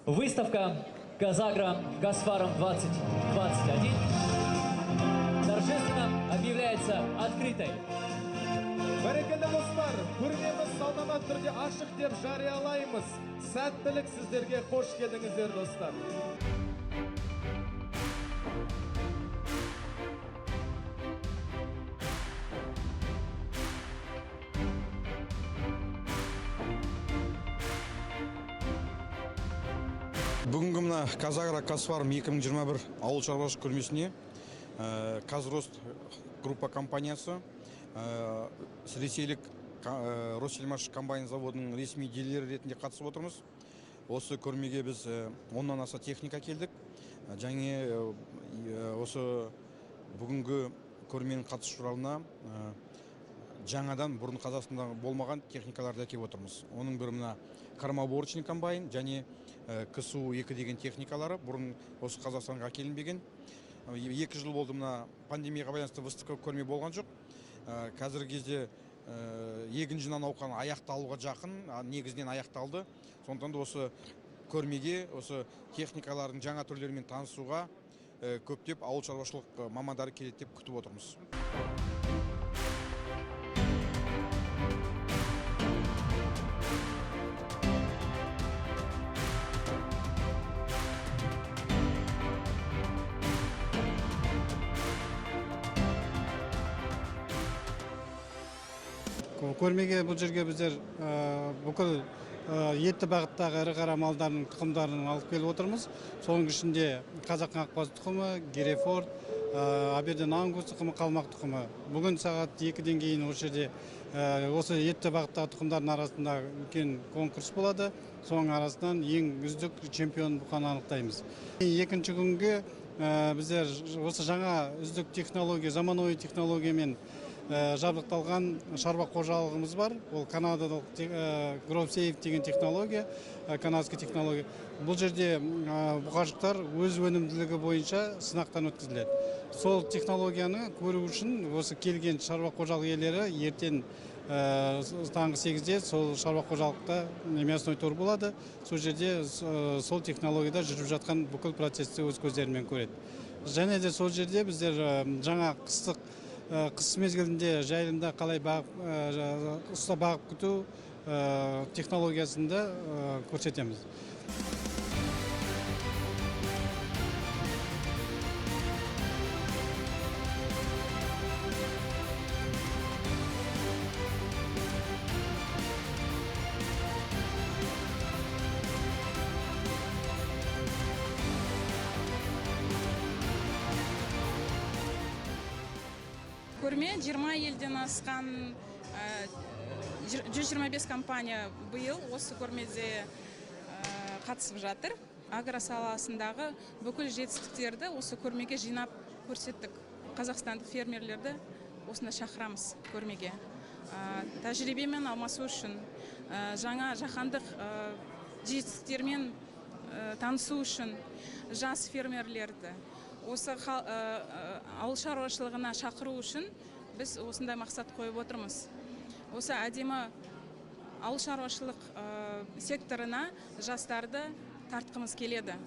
Выставка «Казагра Гасфаром 2021» торжественно объявляется открытой. Бәрекелді достар, көрмеміз салтанатты түрде ашық деп жариялаймыз. Сәттілік сіздерге, қош келдіңіздер достар. Бүгінгі мына Казагра Гасфаром 2021 ауыл шаруашылық көрмесіне Казрост группа компаниясы ресейлік Россельмаш комбайн заводының ресми дилері ретінде қатысып отырмыз. Осы көрмеге біз 10-нан аса техника келдік. Және осы бүгінгі көрменің қатысушыларына жаңадан бұрын Қазақстанда болмаған техникаларды әкеп отырмыз. Оның бірі мына кармаборочный комбайн және КСУ-2 деген техникалары бұрын осы Қазақстанға әкелінбеген. 2 жыл болды мына пандемияға байланысты выставка көрме болған жоқ. Қазіргі кезде егінші науқаны аяқталуға жақын, негізінен аяқталды. Сондықтан да осы көрмеге осы техникалардың жаңа түрлерімен танысуға көптеп ауыл шаруашылық мамандары келеді деп күтіп отырмыз. Көрмеге бұл жерге біздер бүкіл етті бағыттағы ірі қара малдардың тұқымдарын алып келіп отырмыз. Соның ішінде қазақ қаңқбас тұқымы, Герефорд, Аберден Ангус тұқымы, қалмақ тұқымы. Бүгін сағат 2-ден кейін осы жерде осы етті бағыттағы тұқымдардың арасында үлкен конкурс болады. Соның арасынан ең үздік чемпион бұқаны анықтаймыз. Екінші күнге біздер осы жаңа үздік технология, заманауи технологиямен жабдықталған шаруа қожалығымыз бар. Ол канадалық GrowSafe деген технология, канадский технология. Бұл жерде бұқашықтар өз өнімділігі бойынша сынақтан өткізіледі. Сол технологияны көру үшін осы келген шаруа қожалық иелері ертең таңғы 8-де сол шаруа қожалықта мясной тур болады. Сол жерде сол технологияда жүріп жатқан бүкіл процесті өз көздерімен көреді. Және де сол жерде біздер жаңа қыс мезгілінде жайылымда қалай ұста бағып күту технологиясында көрсетеміз. Көрме 20 елден асқан 125 компания биыл осы көрмеде қатысып жатыр. Агро саласындағы бүкіл жетістіктерді осы көрмеге жинап көрсеттік. Қазақстандық фермерлерді осында шақырамыз көрмеге. Тәжірибемен алмасу үшін, жаңа жаһандық жетістіктермен танысу үшін жас фермерлерді осы ауыл шаруашылығына шақыру үшін біз осындай мақсат қойып отырмыз. Осы әдемі ауыл шаруашылық секторына жастарды тартқымыз келеді.